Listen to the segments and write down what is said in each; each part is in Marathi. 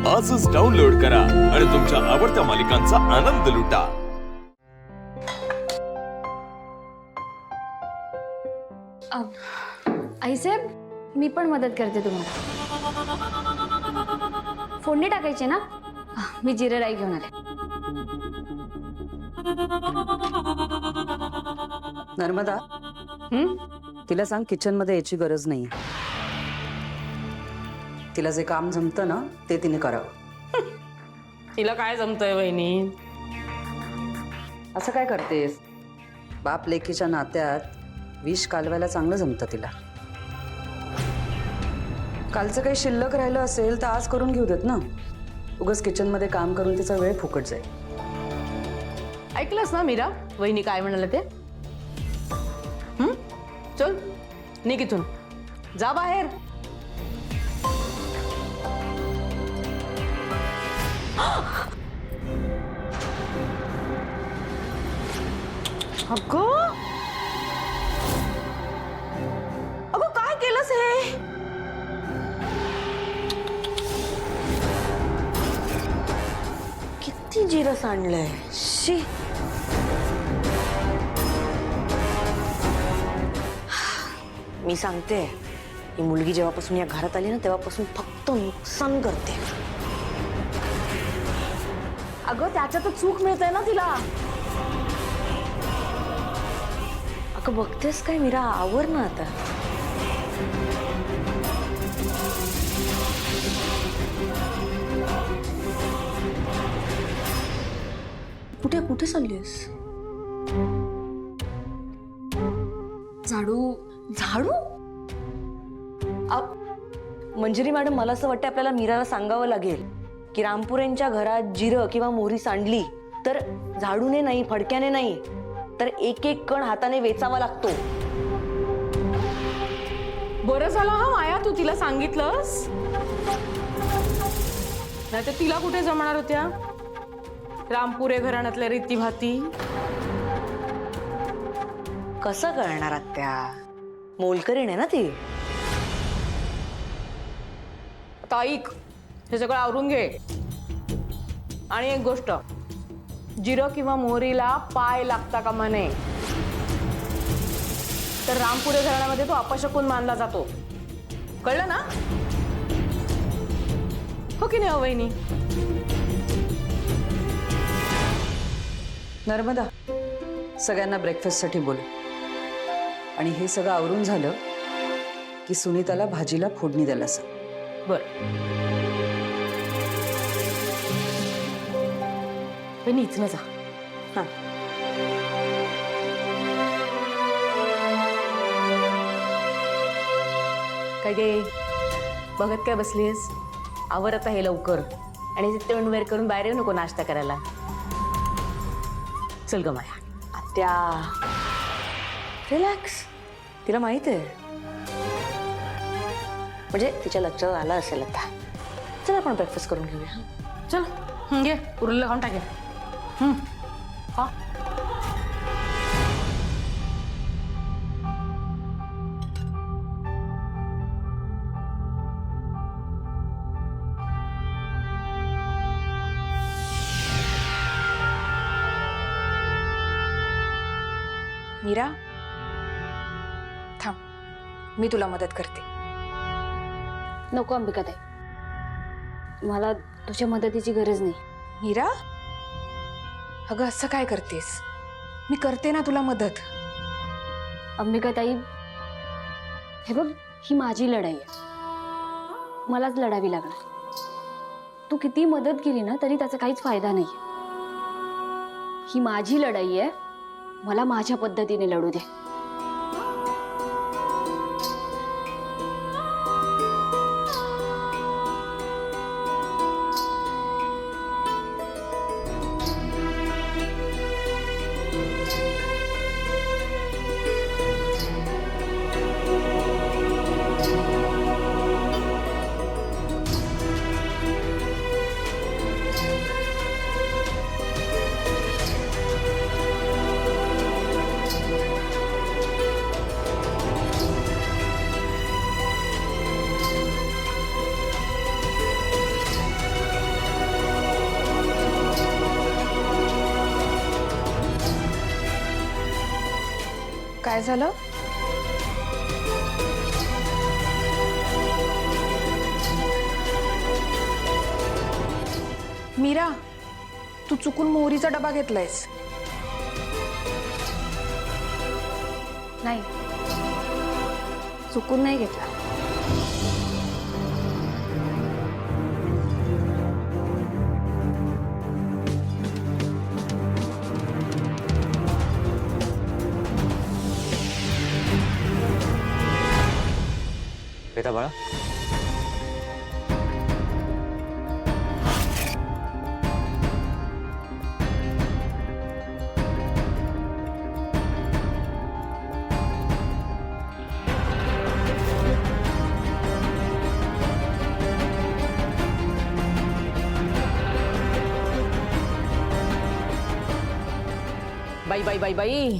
आजच डाउनलोड करा आणि तुमच्या आवडत्या मालिकांचा आनंद लुटा। आई साहेब, मी पण मदत करते तुम्हाला। फोडणी टाकायची ना? मी जिरे राई घेऊन आले। नर्मदा, तिला सांग किचन मध्ये याची गरज नाही। तिला जे काम जमतं ना ते तिने करावं। तिला काय जमतंय वहिनी? असं काय करतेस? बाप लेकीच्या नात्यात विष कालवायला चांगलं जमतं तिला। कालचं काही शिल्लक राहिलं असेल तर आज करून घेऊ देत ना। उगाच किचन मध्ये काम करून तिचा वेळ फुकट जाईल। ऐकलंस ना मीरा, वहिनी काय म्हणाले ते? चल निघ इथून, जा बाहेर। अगं अगं काय केलंस हे? किती जिरं सांडलंय, शी। मी सांगते, ही मुलगी जेव्हापासून या घरात आली ना तेव्हापासून फक्त नुकसान करते। अगं त्याच्यातच चूक मिळते ना तिला। अगं बघतेस काय मीरा, आवर ना आता। कुठे कुठे चाललीस? झाडू झाडू? मंजिरी मॅडम, मला असं वाटतं आपल्याला मीराला सांगावं लागेल की रामपुरेंच्या घरात जिरं किंवा मोहरी सांडली तर झाडूने नाही, फडक्याने नाही, तर एक एक कण हाताने वेचावा लागतो। बरं झालं हा माया, तू तिला सांगितलंस, नाही तर तिला कुठे जमणार होत्या रामपुरे घराण्यातल्या रीतीभाती। कसं करणार आत्या? मोलकरीण आहे ना ती। आता ऐक, हे सगळं आवरून घे। आणि एक गोष्ट, जिरं किंवा मोहरीला पाय लागता कामा नये, तर रामपुरे घराण्यामध्ये तो अपशकुन मानला जातो, कळलं ना? हो की नाही हो वहिनी? नर्मदा, सगळ्यांना ब्रेकफास्ट साठी बोल। आणि हे सगळं आवरून झालं की सुनीताला भाजीला फोडणी द्यायला सांग। बर वहिनी, इथनं जा। हा, काय गे बघत काय बसलीस? आवर आता हे लवकर, आणि तोंड वेर करून बाहेर येऊ नको नाश्ता करायला। चल ग माया। आत्या रिलॅक्स, तिला माहित आहे, म्हणजे तिच्या लक्षात आलं असेल आता। चल आपण ब्रेकफास्ट करून घेऊया। चल घे, उरलेलं खाऊन टाके। खा। मीरा, थांब, मी तुला मदत करते। नको अंबिकाताई, मला तुझ्या मदतीची गरज नाही। मीरा, अगं असं काय करतेस? मी करते ना तुला मदत। अंबिकाताई, हे बघ, ही माझी लढाई आहे, मलाच लढावी लागणार। तू किती मदत केली ना तरी त्याचा काहीच फायदा नाही। ही माझी लढाई आहे, मला माझ्या पद्धतीने लढू दे। काय झालं? मीरा, तू चुकून मोहरीचा डबा घेतलायस. नाही, चुकून नाही घेतला. बेटा बाळा, बाई बाई बाई बाई,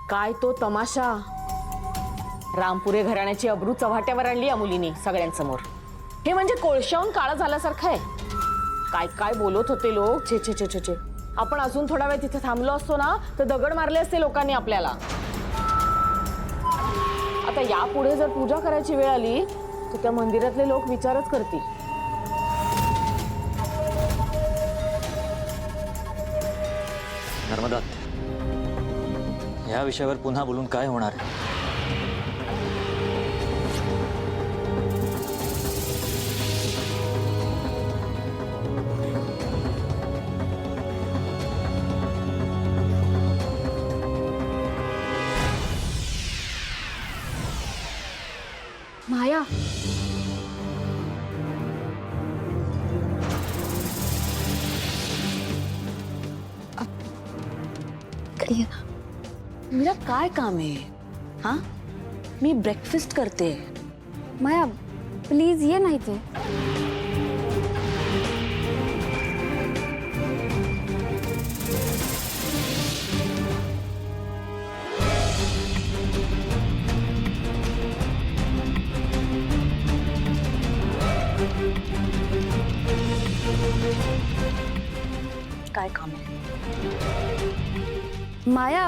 काय तो तमाशा. रामपुरे घराण्याची अब्रू चव्हाट्यावर आणली या मुलीने सगळ्यांसमोर. हे म्हणजे कोळशाहून काळं झाल्यासारखं आहे. काय काय बोलत होते लोक. छे छे छे छे छे. आपण अजून थोडा वेळ तिथे थांबलो असतो ना तर दगड मारले असते लोकांनी आपल्याला. आता यापुढे जर पूजा करायची वेळ आली तर त्या मंदिरातले लोक विचारच करतील. नर्मदा, या विषयावर पुन्हा बोलून काय होणार? माया, मीरा काय काम आहे? हा, मी ब्रेकफास्ट करते. माया प्लीज ये नाही ते. काय काम आहे? माया,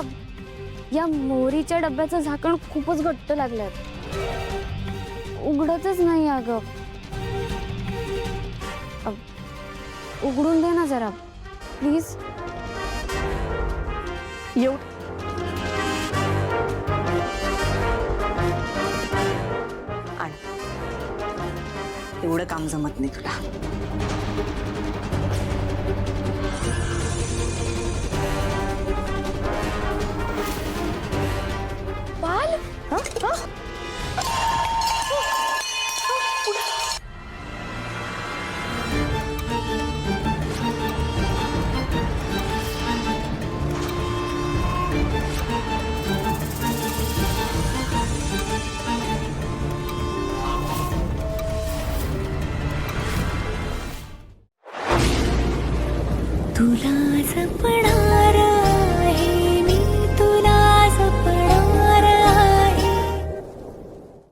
या मोहरीच्या डब्याचं झाकण खूपच घट्ट लागलंय. उघडतच नाही अगं. उघडून दे ना जरा प्लीज. येऊ. आण. एवढं काम जमत नाही तुला. बाल, तुला जपणार